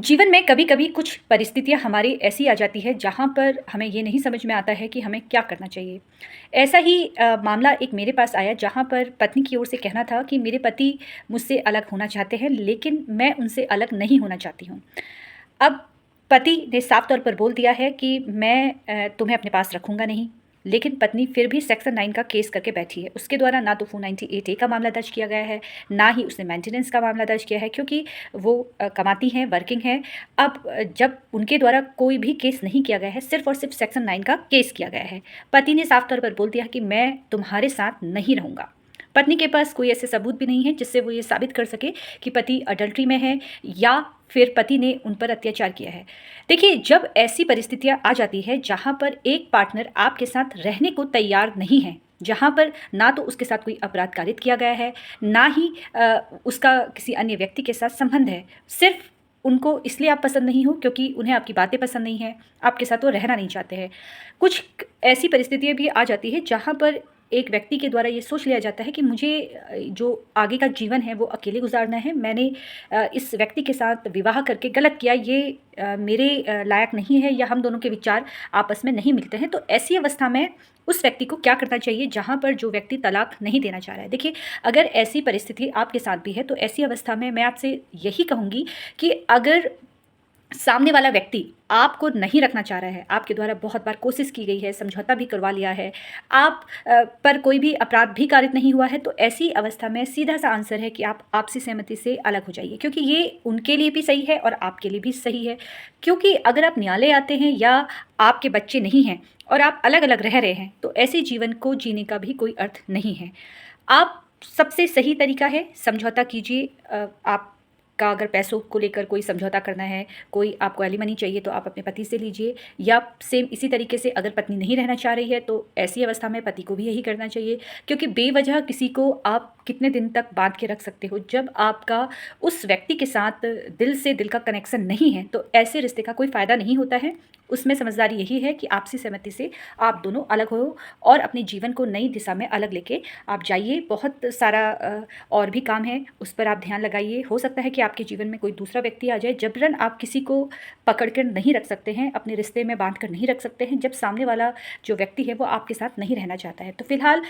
जीवन में कभी-कभी कुछ परिस्थितियाँ हमारी ऐसी आ जाती है जहाँ पर हमें ये नहीं समझ में आता है कि हमें क्या करना चाहिए। ऐसा ही मामला एक मेरे पास आया जहाँ पर पत्नी की ओर से कहना था कि मेरे पति मुझसे अलग होना चाहते हैं लेकिन मैं उनसे अलग नहीं होना चाहती हूँ। अब पति ने साफ तौर पर बोल दिया है कि मैं तुम्हें अपने पास रखूँगा नहीं, लेकिन पत्नी फिर भी सेक्शन 9 का केस करके बैठी है। उसके द्वारा ना तो 498 ए का मामला दर्ज किया गया है, ना ही उसने मेंटेनेंस का मामला दर्ज किया है क्योंकि वो कमाती हैं, वर्किंग हैं। अब जब उनके द्वारा कोई भी केस नहीं किया गया है, सिर्फ़ और सिर्फ़ सेक्शन 9 का केस किया गया है। पति ने साफ तौर पर बोल दिया कि मैं तुम्हारे साथ नहीं रहूँगा। पत्नी के पास कोई ऐसे सबूत भी नहीं है जिससे वो ये साबित कर सके कि पति अडल्ट्री में है या फिर पति ने उन पर अत्याचार किया है। देखिए, जब ऐसी परिस्थितियाँ आ जाती है जहाँ पर एक पार्टनर आपके साथ रहने को तैयार नहीं है, जहाँ पर ना तो उसके साथ कोई अपराध कारित किया गया है, ना ही उसका किसी अन्य व्यक्ति के साथ संबंध है। सिर्फ़ उनको इसलिए आप पसंद नहीं हो क्योंकि उन्हें आपकी बातें पसंद नहीं हैं, आपके साथ वो रहना नहीं चाहते हैं। कुछ ऐसी परिस्थितियाँ भी आ जाती हैं जहाँ पर एक व्यक्ति के द्वारा ये सोच लिया जाता है कि मुझे जो आगे का जीवन है वो अकेले गुज़ारना है। मैंने इस व्यक्ति के साथ विवाह करके गलत किया, ये मेरे लायक नहीं है या हम दोनों के विचार आपस में नहीं मिलते हैं। तो ऐसी अवस्था में उस व्यक्ति को क्या करना चाहिए जहाँ पर जो व्यक्ति तलाक नहीं देना चाह रहा है। देखिए, अगर ऐसी परिस्थिति आपके साथ भी है तो ऐसी अवस्था में मैं आपसे यही कहूँगी कि अगर सामने वाला व्यक्ति आपको नहीं रखना चाह रहा है, आपके द्वारा बहुत बार कोशिश की गई है, समझौता भी करवा लिया है, आप पर कोई भी अपराध भी कारित नहीं हुआ है, तो ऐसी अवस्था में सीधा-सा आंसर है कि आप आपसी सहमति से अलग हो जाइए क्योंकि ये उनके लिए भी सही है और आपके लिए भी सही है। क्योंकि अगर आप न्यायालय आते हैं या आपके बच्चे नहीं हैं और आप अलग-अलग रह रहे हैं, तो ऐसे जीवन को जीने का भी कोई अर्थ नहीं है। आप सबसे सही तरीका है समझौता कीजिए। आपका अगर पैसों को लेकर कोई समझौता करना है, कोई आपको एलिमनी चाहिए तो आप अपने पति से लीजिए या सेम इसी तरीके से अगर पत्नी नहीं रहना चाह रही है तो ऐसी अवस्था में पति को भी यही करना चाहिए क्योंकि बेवजह किसी को आप कितने दिन तक बांध के रख सकते हो। जब आपका उस व्यक्ति के साथ दिल से दिल का कनेक्शन नहीं है तो ऐसे रिश्ते का कोई फ़ायदा नहीं होता है। उसमें समझदारी यही है कि आपसी सहमति से आप दोनों अलग हो और अपने जीवन को नई दिशा में अलग लेके आप जाइए। बहुत सारा और भी काम है, उस पर आप ध्यान लगाइए। हो सकता है कि आपके जीवन में कोई दूसरा व्यक्ति आ जाए। जबरन आप किसी को पकड़ कर नहीं रख सकते हैं, अपने रिश्ते में बांध कर नहीं रख सकते हैं जब सामने वाला जो व्यक्ति है वो आपके साथ नहीं रहना चाहता है। तो फिलहाल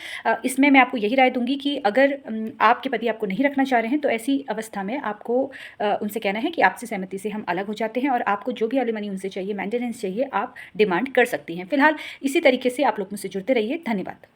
इसमें मैं आपको यही राय दूंगी कि अगर आपके पति आपको नहीं रखना चाह रहे हैं तो ऐसी अवस्था में आपको उनसे कहना है कि आपसी सहमति से हम अलग हो जाते हैं और आपको जो भी एलिमनी उनसे चाहिए, मेंटेनेंस चाहिए, आप डिमांड कर सकती हैं। फिलहाल इसी तरीके से आप लोग मुझसे जुड़ते रहिए। धन्यवाद।